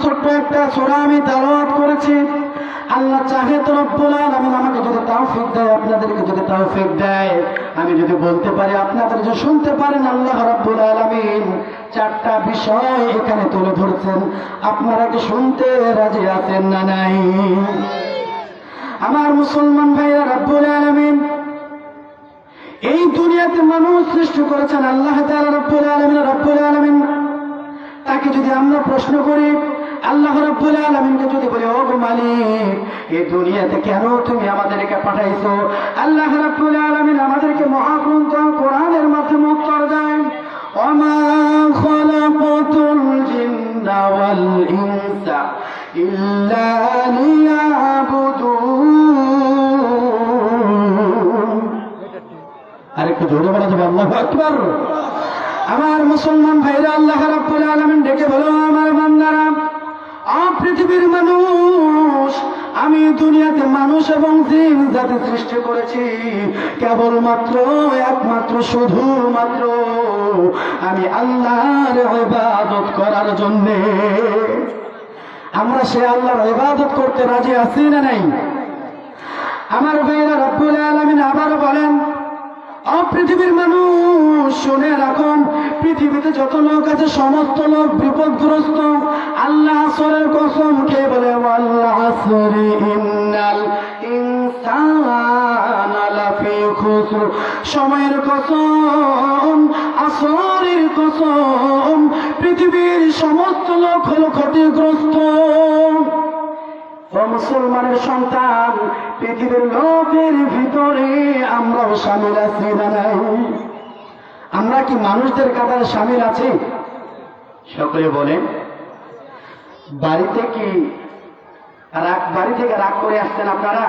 ছোট্ট একটা সূরা আমি তেলাওয়াত করেছি। আল্লাহ চাহে তো রব্বুল আলামিন আমাকে যদি তৌফিক দেয়, আপনাদেরকে যদি তৌফিক দেয়, আমি যদি বলতে পারি, আপনাদের যে শুনতে পারেন, আল্লাহ রাব্বুল আলামিন চারটা বিষয় এখানে তুলে ধরছেন। আপনারা কি শুনতে রাজি আছেন না নাই? আমার মুসলমান ভাইরা, রাব্বুল আলামিন এই দুনিয়াতে মানুষ সৃষ্টি করেছেন আল্লাহ তাআলা রাব্বুল আলামিন। তাকে যদি আমরা প্রশ্ন করি, আল্লাহ রাব্বুল আলামিনকে যদি বলি, ও গো মালিক, এই দুনিয়াতে কেন তুমি আমাদেরকে পাঠাইছো? আল্লাহ রাব্বুল আলামিন আমাদেরকে মহাগ্রন্থ কোরআনের মাধ্যমে উত্তর দেন, ওমা খালাকাতুল জিন্না ওয়াল ইনসা ইল্লা লিয়াবুদুন। আরেকটু জোরে বলা যাবে আল্লাহু আকবার। আমার মুসলমান ভাইরা, আল্লাহ রাব্বুল আলামিন ডেকে বলো, আমার বান্দারা, পৃথিবীর মানুষ, আমি দুনিয়াতে মানুষ এবং জিন জাতি সৃষ্টি করেছি কেবলমাত্র, একমাত্র, শুধুমাত্র আমি আল্লাহর ইবাদত করার জন্যে। আমরা সে আল্লাহর ইবাদত করতে রাজি আছি না নাই? আমার ভাইরা, রাব্বুল আলামিন আবার বলেন, পৃথিবীর মানুষ শুনে রাখুন, পৃথিবীতে যত লোক আছে সমস্ত লোক বিপদগ্রস্ত। আল্লাহ আসরের কসম খেয়ে বলে, ওয়াল আসরি ইন্নাল ইনসানা লাফি খুসর। সময়ের কসম, আসরের কসম, পৃথিবীর সমস্ত লোক হলো ক্ষতিগ্রস্ত। ও মুসলমানের সন্তান, পৃথিবীর লোকের ভিতরে আমরাও শামিল আছি না নাই? আমরা কি মানুষদের কাতারে শামিল আছি? সকলে বলেন, বাড়ি থেকে রাগ করে আসছেন আপনারা?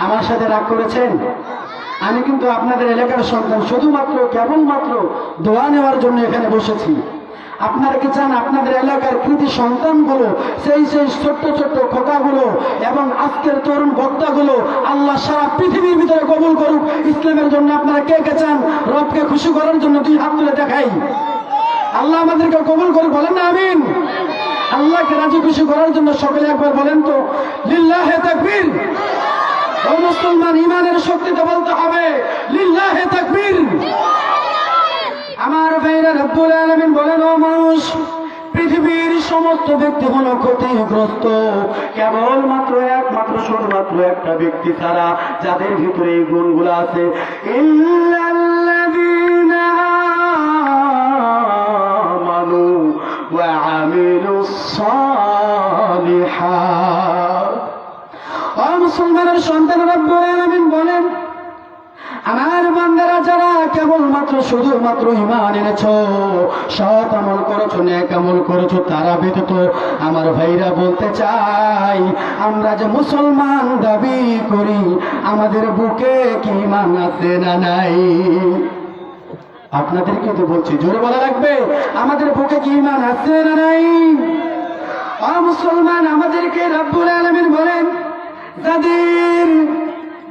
আমার সাথে রাগ করেছেন? আমি কিন্তু আপনাদের এলাকার সন্তান, শুধুমাত্র কেবলমাত্র দোয়া নেওয়ার জন্য এখানে বসেছি। আপনারা কি চান আপনাদের এলাকার কৃতি সন্তানগুলো, সেই ছোট্ট ছোট্ট খোকাগুলো এবং আজকের তরুণ বক্তাগুলো আল্লাহ সারা পৃথিবীর ভিতরে কবুল করুক ইসলামের জন্য? আপনারা কে কে চান রবকে খুশি করার জন্য? দুই হাত তুলে দেখাই। আল্লাহ আমাদেরকে কবুল করুক, বলেন না আমিন? আল্লাহকে রাজি খুশি করার জন্য সকলে একবার বলেন তো লিল্লাহে তাকবীর। ও মুসলমান, ইমানের শক্তিতে বলতে হবে লিল্লাহে তাকবীর। আমার ভাইরা, রাব্বুল আলামিন বলেন, ও মানুষ, পৃথিবীর সমস্ত ব্যক্তি হলো ক্ষতিগ্রস্ত কেবলমাত্র, একমাত্র, শুধুমাত্র একটা ব্যক্তি ছাড়া, যাদের ভিতরে এই গুণগুলো আছে, ইল্লাল্লাযীনা আমানু ওয়া আমিলুস সালিহাত। ও মুসলমানের সন্তান, রাব্বুল আলামিন বলেন, আমার বান্দারা যারা কেবলমাত্র, শুধুমাত্র ঈমান এনেছো, সৎ আমল করেছো, নেক আমল করেছো, তারা ব্যতীত আমার ভাইরা বলতে চাই, আমরা যে মুসলমান দাবি করি, আমাদের বুকে কি ঈমান আছে না নাই? আপনাদেরকে তো বলছি, জোরে বলা লাগবে, আমাদের বুকে কি ঈমান আছে না নাই? ও মুসলমান, আমাদেরকে রাব্বুল আলামিন বলেন, যাদের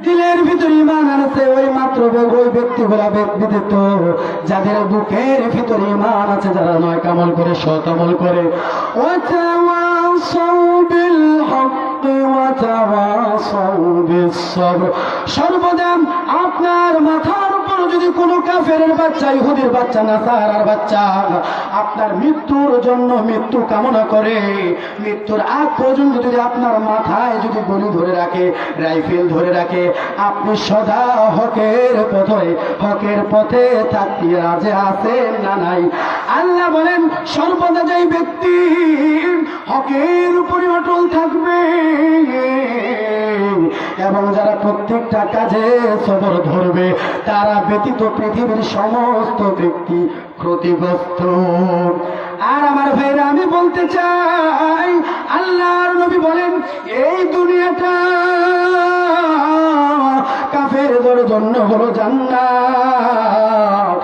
দিলের ভিতরে ঈমান আছে, ওই মাত্র ওই ব্যক্তিগুলা ব্যতীত যাদের বুকের ভিতরে ঈমান আছে, যারা নেক আমল করে, সৎ আমল করে, ওয়াতাওয়াসাউ বিল হক্কি ওয়াতাওয়াসাউ বিস সবর। সর্বদা আপনার মাথার উপর যদি কোনো কাফেরের বাচ্চা, ইহুদির বাচ্চা, নাসারার বাচ্চা আপনার মৃত্যুর জন্য মৃত্যু কামনা করে, মৃত্যুর আগ পর্যন্ত যদি আপনার মাথায় যদি গুলি ধরে রাখে, রাইফেল ধরে রাখে, আপনি সদা হকের পথে থাকতে রাজি আছেন না নাই? আল্লাহ বলেন, সর্বদা যেই ব্যক্তি হকের উপরে অটল থাকবে এবং যারা প্রত্যেকটা কাজে সবর ধরবে, তারা ব্যতীত পৃথিবীর সমস্ত ব্যক্তি ক্ষতিগ্রস্ত। আর আমার ভাইরা, আমি বলতে চাই, আল্লাহর নবী বলেন, এই দুনিয়াটা কাফেরদের জন্য হলো জান্নাত,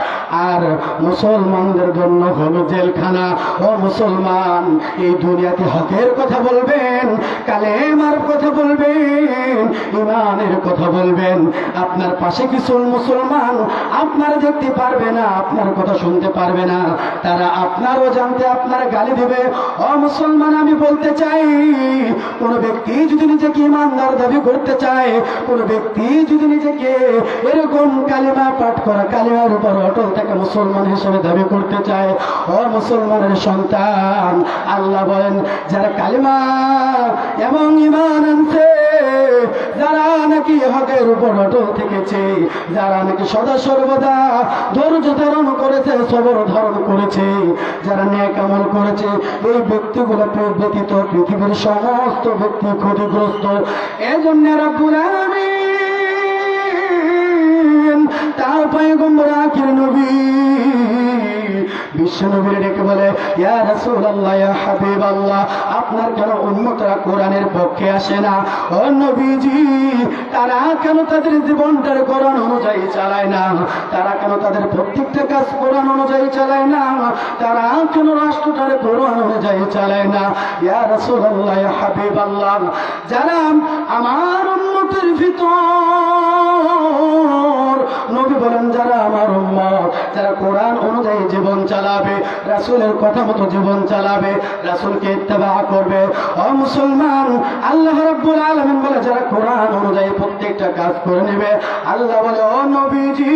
আর মুসলমানদের জন্য হলো জেলখানা। ও মুসলমান, এই দুনিয়াতে হকের কথা বলবেন, কালেমার কথা বলবেন, ইমানের কথা বলবেন। আপনার পাশে কিছু মুসলমান আপনার দেখতে পারবে না, আপনার কথা শুনতে পারবে না, তারা আপনারও জানতে আপনার গালি দেবে। ও মুসলমান, আমি বলতে চাই, কোন ব্যক্তি যদি নিজেকে ইমানদার দাবি করতে চায়, কোন ব্যক্তি যদি নিজেকে এরকম কালিমা পাঠ করা, কালিমার উপর অটল থেকে মুসলমান হিসেবে দাবি করতে চায়, ও মুসলমানের সন্তান, আল্লাহ বলেন যারা কালিমা এবং ইমান আনছে, যারা নাকি হকের উপর অটল থেকেছে, যারা নাকি সদা সর্বদা ধৈর্য ধারণ করেছে, সবর ধারণ করেছে, যারা নেক আমল করেছে, এই ব্যক্তিগুলো ব্যতীত পৃথিবীর সমস্ত ব্যক্তি ক্ষতিগ্রস্ত। এজন্য রব্বুল আলামিন তার পয়গম্বর আখির নবী বিশ্ব নবীর ডেকে বলে, ইয়া রাসূলুল্লাহ, ইয়া হাবিবাল্লাহ, আপনার কেন উম্মতরা কোরআনের পক্ষে আসে না? ও নবীজি, তারা কেন তাদের জীবনটার কোরআন অনুযায়ী চালায় না? তারা কেন তাদের প্রত্যেকটা কাজ কোরআন অনুযায়ী চালায় না? তারা কেন রাষ্ট্রটারে কোরআন অনুযায়ী চালায় না? ইয়া রাসূলুল্লাহ, ইয়া হাবিবাল্লাহ, যারা আমার উম্মতের ভিতর, নবী বলেন যারা আমার উম্মত, যারা কোরআন অনুযায়ী জীবন চালাবে, রাসূলের কথা মতো জীবন চালাবে, রাসূলকে ইত্তেবা করবে। ও মুসলমান, আল্লাহ রাব্বুল আলামিন বলে যারা কোরআন অনুযায়ী প্রত্যেকটা কাজ করে নেবে, আল্লাহ বলে ও নবীজি,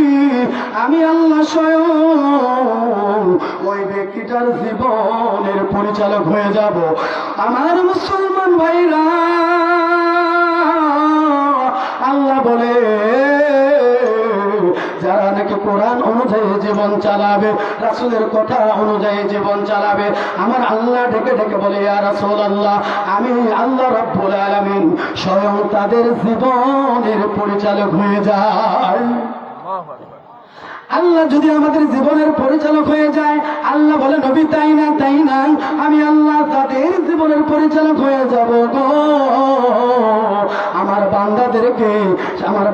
আমি আল্লাহ স্বয়ং ওই ব্যক্তিটার জীবনের পরিচালক হয়ে যাব। আমার মুসলমান ভাইরা, আল্লাহ বলে যারা নাকি কোরআন অনুযায়ী জীবন চালাবে, রাসূলের কথা অনুযায়ী জীবন চালাবে, আমার আল্লাহ ডেকে ডেকে বলে, ইয়া রাসূলুল্লাহ, আমি আল্লাহ রাব্বুল আলামিন স্বয়ং তাদের জীবনের পরিচালক হয়ে যাই। আল্লাহ যদি আমাদের জীবনের পরিচালক হয়ে যায়, আল্লাহ বলে নবী তাই না, তাই না, আমি আল্লাহ তাদের জীবনের পরিচালক হয়ে যাব গো। আমার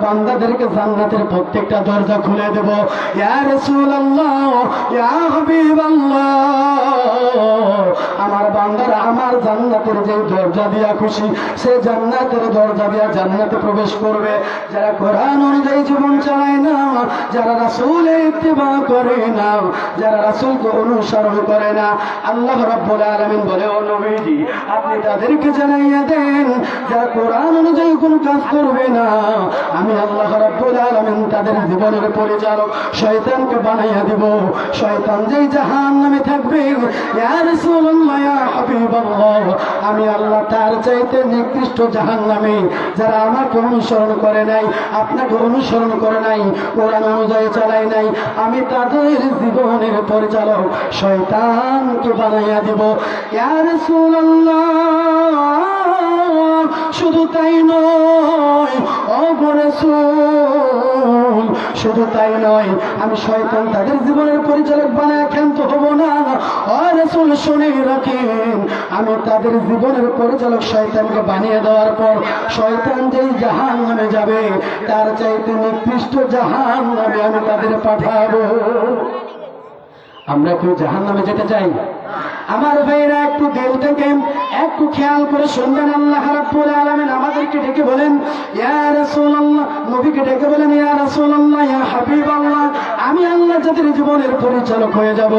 বান্দাদেরকে জান্নাতের প্রত্যেকটা দরজা খুলে দেব। ইয়া রাসূলুল্লাহ, ইয়া হাবিবাল্লাহ, আমার বান্দারা আমার জান্নাতের যে দরজা দিয়া খুশি, সে জান্নাতের দরজা দিয়া জান্নাতে প্রবেশ করবে। যারা কোরআন অনুযায়ী জীবন চালায় না, যারা রাসূলের ইত্তেবা করে না, যারা রাসূলকে অনুসরণ করে না, আল্লাহ রাব্বুল আলামিন বলে, ও নবীজি, আপনি তাদেরকে জানাইয়া দেন, যারা কোরআন অনুযায়ী কোনো কাজ করবে না, আমি আল্লাহ রাব্বুল আলামিন তাদের জীবনের পরিচালক শয়তানকে বানাইয়া দিব। শয়তান যেই জাহান্নামে থাকবে, ইয়া রাসূলুল্লাহ, ইয়া হাবিবাল্লাহ, আমি আল্লাহ তার চাইতে নিকৃষ্ট জাহান্নামে, যারা আমাকে অনুসরণ করে নাই, আপনাকে অনুসরণ করে নাই, কোরআন অনুযায়ী চালায় নাই, আমি তাদের জীবনের পরিচালক শয়তানকে বানাইয়া দিব। ইয়া রাসূলুল্লাহ, শুধু তাই নয়, ও রাসূল, শুধু তাই নয়, আমি শয়তান তাদের জীবনের পরিচালক বানায় ক্ষান্ত হব না। ও রাসূল, শুনে রাখেন, আমি তাদের জীবনের পরিচালক শয়তানকে বানিয়ে দেওয়ার পর শয়তান যেই জাহান্নামে যাবে, তার চাইতে নিকৃষ্ট জাহান্নামে আমি তাদের পাঠাবো। আমরা কেউ জাহান্নামে যেতে চাই? আমার ভাইরা, একটু দিল থেকে একটু খেয়াল করে শুনবেন। আল্লাহ রাব্বুল আলামিন আমাদেরকে ডেকে বলেন, ইয়া রাসূলুল্লাহ, নবীকে ডেকে বলেন, ইয়া রাসূলুল্লাহ, ইয়া হাবিবাল্লাহ, আমি আল্লাহ যাদের জীবনের পরিচালক হয়ে যাব,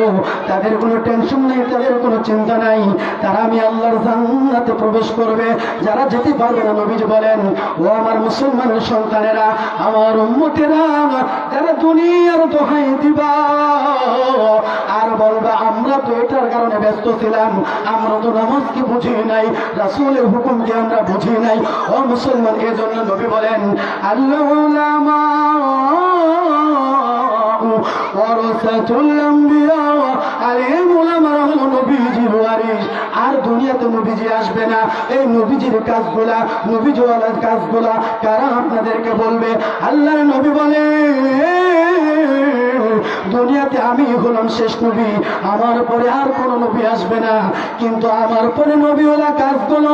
তাদের কোনো টেনশন নেই, তাদের কোনো চিন্তা নাই, তারা আমি আল্লাহর জান্নাতে প্রবেশ করবে। যারা যেতে পারবে না, নবীজি বলেন, ও আমার মুসলমানের সন্তানেরা, আমার উম্মতেরা, যারা দুনিয়ার দোহাই দিবা আর বলবা আমরা তো এটার কারণে ব্যস্ত ছিলাম, আমরা তো নামাজকে বুঝি নাই, রাসূলের হুকুমকে আমরা বুঝি নাই। ও মুসলমান, এজন্য নবী বলেন, আল উলামা ওয়ারাসাতুল আম্বিয়া, আলেম উলামারা হলো নবীজির ওয়ারিস। আর দুনিয়াতে নবীজি আসবে না। এই নবীজির কাজগুলা, নবীজিওয়ালার কাজগুলা কারা আপনাদেরকে বলবে? আল্লাহর নবী বলে, দুনিয়াতে আমি হলাম শেষ নবী, আমার পরে আর কোনো নবী আসবে না, কিন্তু আমার পরে নবীওয়ালা কাজগুলো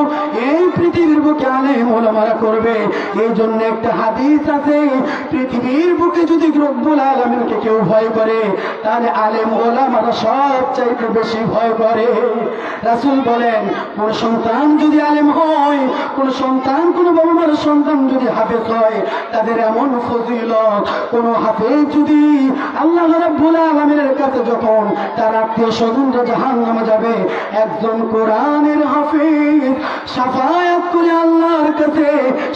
এই পৃথিবীর বুকে আলেম ওলামারা করবে। এই জন্য একটা হাদিস আছে, পৃথিবীর বুকে যদি রব্বুল আলামিনকে কেউ ভয় করে তাহলে আলেম ওলামারা সবচাইতে বেশি ভয় করে। রাসূল বলেন, কোন সন্তান যদি আলেম হয়, কোন সন্তান, কোন বাবা মার সন্তান যদি হাফেজ হয়, তাদের এমন ফজিলত। কোন হাফেজ যদি আল্লাহ রাব্বুল আলামিনের কাছে যখন তার আত্মীয় স্বজনরা জাহান্নামে যাবে, একজন কোরআনের হাফেজ শাফায়াত করে আল্লাহর কাছে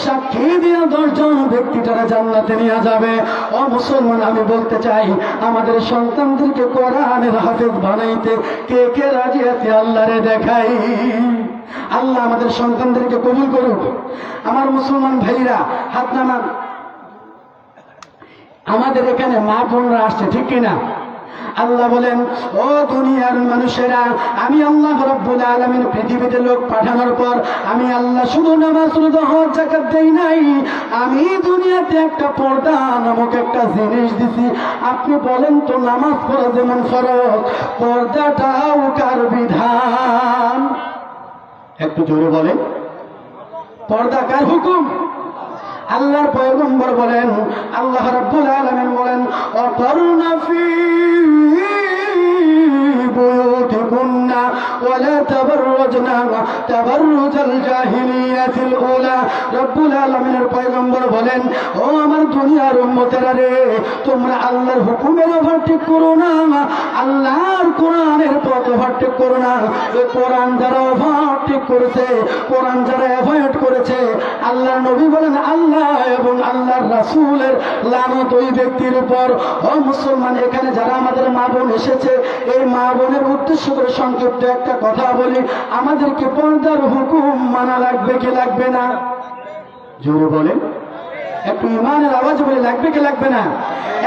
সাক্ষী দিয়ে 10 জন ব্যক্তি তারা জান্নাতে নিয়ে যাবে। ও মুসলমান, আমি বলতে চাই, আমাদের সন্তানদেরকে কোরআনের হাফেজ বানাইতে কে কে রাজি আছে? আল্লাহরে দেখাই। আল্লাহ আমাদের সন্তানদেরকে কবুল করুক। আমার মুসলমান ভাইরা হাত নামান। আমাদের এখানে মা বোনরা আসছে, ঠিক কিনা? আল্লাহ বলেন, ও দুনিয়ার মানুষেরা, আমি আল্লাহ রাব্বুল আলামিন পৃথিবীতে লোক পাঠানোর পর আমি আল্লাহ শুধু নামাজ রোজা হজ যাকাত দেই নাই, আমি দুনিয়াতে একটা পর্দা নামক একটা জিনিস দিছি। আপনি বলেন তো, নামাজ পড়া যেমন ফরজ, পর্দাটাও কার বিধান? একটু জোরে বলেন, পর্দা কার হুকুম? আল্লাহর পয়গম্বর বলেন, আল্লাহ রাব্বুল আলামিন বলেন, অকরনা ফি বুয়ুতিকুন্না ওয়ালা তাবাররুজনা তাবাররুজাল জাহিলিয়াতিল উলা। রাব্বুল আলামিনের পয়গম্বর বলেন, ও আমার দুনিয়ার উম্মতেরা রে, তোমরা আল্লাহর হুকুমের ওভারটেক করো না, আল্লাহর কোরআনের পথ ওভারটেক করো না। এই কোরআন যারা ওভারটেক করেছে, কোরআন যারা অ্যাভয়েড করেছে, আল্লাহর নবী বলেন, আল্লাহ এবং আল্লাহর রাসূলের লানত ওই ব্যক্তির উপর। ও মুসলমান, এখানে যারা আমাদের মা বোন এসেছে, এই মা বোনের উদ্দেশ্য করে সংক্ষিপ্ত একটা কথা বলি, আমাদেরকে পর্দার হুকুম মানা লাগবে কি লাগবে না? জোরে বলেন, একটু ইমানের আওয়াজ বলে, লাগবে কি লাগবে না?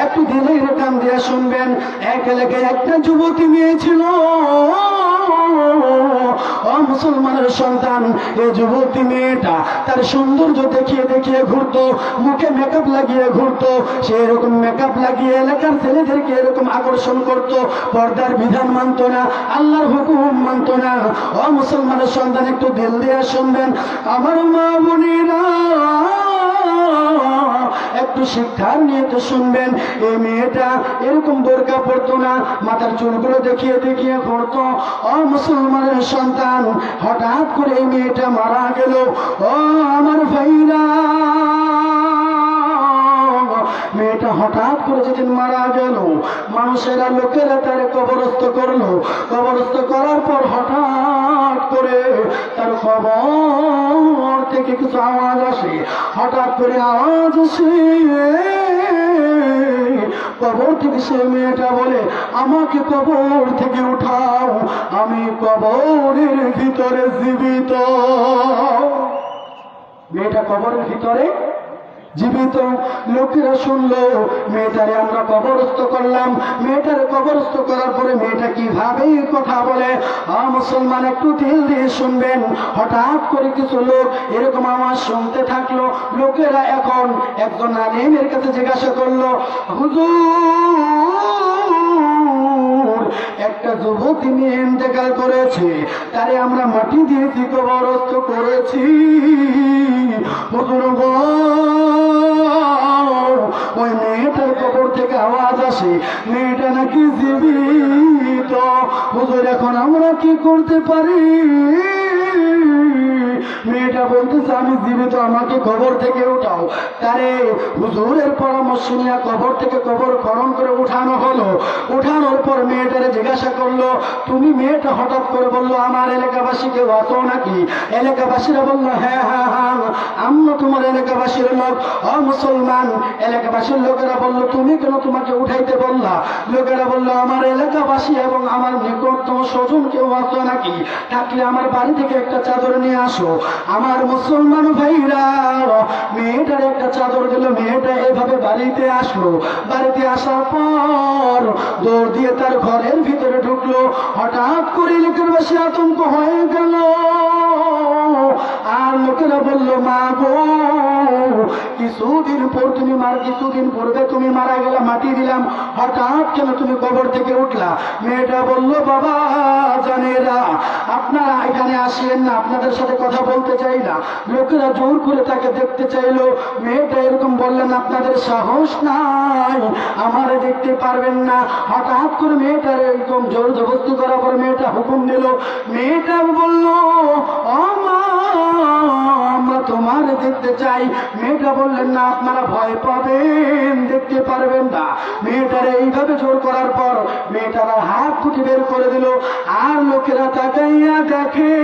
একটু দিলের কান দিয়ে শুনবেন। এক এলাকায় একটা যুবতী মেয়ে ছিল, ও মুসলমানের সন্তান। এই যুবতী মেয়েটা তার সৌন্দর্য দেখিয়ে দেখিয়ে ঘুরতো, মুখে মেকআপ লাগিয়ে ঘুরতো। সে এরকম মেকআপ লাগিয়ে এলাকার ছেলেদেরকে এরকম আকর্ষণ করত। পর্দার বিধান মানত না, আল্লাহর হুকুম মানত না। ও মুসলমানের সন্তান, একটু দিল দিয়ে শুনবেন। আমার মা বোনেরা, একটু শিক্ষার নিয়ে তো শুনবেন। এই মেয়েটা এরকম বোরকা পরতো না, মাথার চুলগুলো দেখিয়ে দেখিয়ে ঘুরতো। ও মুসলমানের সন্তান, হঠাৎ করে এই মেয়েটা মারা গেল। ও আমার ভাইরা, মেয়েটা হঠাৎ করে যেদিন মারা গেল, মানুষেরা, লোকেরা তার কবরস্থ করলো। কবরস্থ করার পর হঠাৎ করে তার কবর থেকে কিছু আওয়াজ আসে। হঠাৎ করে আওয়াজ আসে, কবর থেকে সে মেয়েটা বলে, আমাকে কবর থেকে উঠাও, আমি কবরের ভিতরে জীবিত। মেয়েটা কবরের ভিতরে জীবিত। লোকেরা শুনলো, মেয়েটারে আমরা কবরস্থ করলাম। মেয়েটারে কবরস্থ করার পরে মেয়েটা কিভাবে কথা বলে, মুসলমান একটু দিল দিয়ে শুনবেন। হঠাৎ করে কিছু লোক এরকম আওয়াজ শুনতে থাকলো। লোকেরা এখন একজন আলেমের কাছে জিজ্ঞাসা করলো, হুজুর, একটা যুবতী মেয়ে ইন্তেকাল করেছে, তারে আমরা মাটি দিয়েছি, কবরস্থ করেছি। হুজুর গো, ওই মেয়েটার কবর থেকে আওয়াজ আসে, মেয়েটা নাকি জীবিত। হুজুর, এখন আমরা কি করতে পারি? মেয়েটা বলতেছে, আমি জীবিত, আমাকে কবর থেকে উঠাও। তারে হুজুরের পরামর্শ নিয়ে কবর থেকে কবর খনন করে উঠানো হলো। উঠানোর পর মেয়েটারে জিজ্ঞাসা করলো, তুমি? মেয়েটা হঠাৎ করে বললো, আমার এলাকাবাসী কেউ আছো নাকি? এলাকাবাসীরা বললো, হ্যাঁ হ্যাঁ হ্যাঁ, আমরা তোমার এলাকাবাসীর লোক। মুসলমান, এলাকাবাসীর লোকেরা বললো, তুমি কেন তোমাকে উঠাইতে বললা? লোকেরা বললো, আমার এলাকাবাসী এবং আমার নিকটতম স্বজন কেউ আছো নাকি? থাকলে আমার বাড়ি থেকে একটা চাদর নিয়ে আসো। আমার মুসলমান ভাইরা, মেয়েটার একটা চাদর দিল। মেয়েটা এভাবে বাড়িতে আসলো। বাড়িতে আসার পর দৌড় দিয়ে তার ঘরের ভিতরে ঢুকলো। হঠাৎ করে এলাকাবাসী আতঙ্ক হয়ে গেল। আর লোকেরা বলল, মা গো, কি কিছুদিন পূর্বে তুমি মারা গেলা, মাটি দিলাম, হঠাৎ কেন তুমি কবর থেকে উঠলা? মেয়েটা বলল, বাবা জানেরা, আপনারা এখানে আসিয়েন না, আপনাদের সাথে কথা বলতে চাই না। লোকেরা জোর করে তাকে দেখতে চাইলো। মেয়েটা এরকম বললেন, আপনাদের সাহস নাই, আমারে দেখতে পারবেন না। হঠাৎ করে মেয়েটার এরকম জোর জবরদস্তি করার পর মেয়েটা হুকুম দিল। মেয়েটা বলল, ও মা, আমরা তোমার দেখতে চাই। মেয়েটা বললেন, না, আপনারা ভয় পাবেন, দেখতে পারবেন না। মেয়েটার এইভাবে জোর করার পর মেয়েটারা হাত দুটি বের করে দিল। আর লোকেরা তাকাইয়া দেখে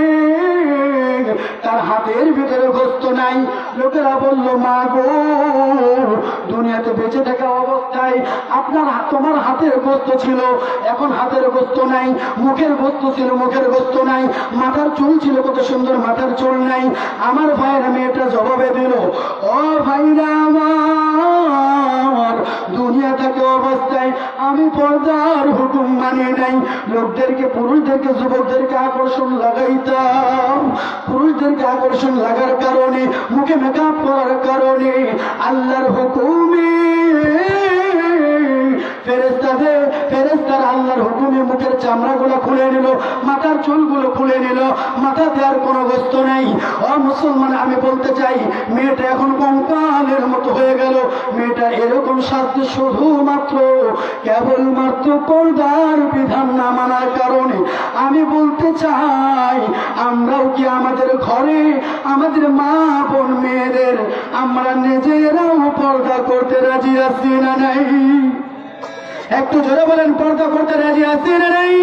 তার হাতের ভিতরে গোস্ত নাই। লোকেরা বলল, মা গো, দুনিয়াতে বেঁচে থাকা অবস্থায় তোমার হাতের গোস্ত ছিল, এখন হাতের গোস্ত নাই। মুখের গোস্ত ছিল, মুখের গোস্ত নাই। মাথার চুল ছিল, কত সুন্দর, মাথার চুল নাই। আমার ভাইয়ের মেয়েটা জবাবে দিল, ও ভাইরা আমার, দুনিয়া থাকা অবস্থায় আমি পর্দার হুকুম মানিয়ে নাই। লোকদেরকে, পুরুষদেরকে, যুবকদেরকে আকর্ষণ লাগাইতাম। পুরুষদেরকে আকর্ষণ লাগার কারণে, মুখে মেকআপ করার কারণে আল্লাহর হুকুমে ফেরেশতারা আল্লাহর হুকুমে মুখের চামড়াগুলো খুলে নিল, মাথার চুলগুলো খুলে নিল, মাথাতে আর কোনো গোস্ত নাই। ও মুসলমান, আমি বলতে চাই, মেয়েটা এখন কঙ্কালের মতো হয়ে গেল। মেয়েটা এরকম শাস্তি শুধুমাত্র কেবলমাত্র পর্দার বিধান না মানার কারণে। আমি বলতে চাই, আমরাও কি আমাদের ঘরে আমাদের মা বোন মেয়েদের আমরা নিজেরাও পর্দা করতে রাজি আছি না নাই? একটু জোরে বলেন, পর্দা করতে রাজি আছি না নাই?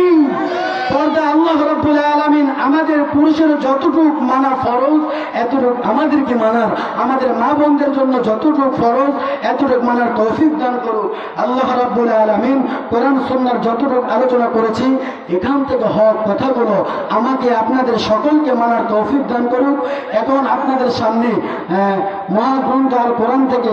পর্দা আল্লাহ রাব্বুল আলামিন আমাদের পুরুষের যতটুকু মানা ফরজ, এতটুকু আমাদেরকে মানার, আমাদের মা বোনদের জন্য যতটুকু ফরজ, এতটুকু মানার তৌফিক দান করুক আল্লাহ রাব্বুল আলামিন। কোরআন সুন্নাহর যতটুকু আলোচনা করেছি, এখান থেকে হক কথাগুলো আমাকে আপনাদের সকলকে মানার তৌফিক দান করুক। এখন আপনাদের সামনে মহাগ্রন্থ আল কোরআন থেকে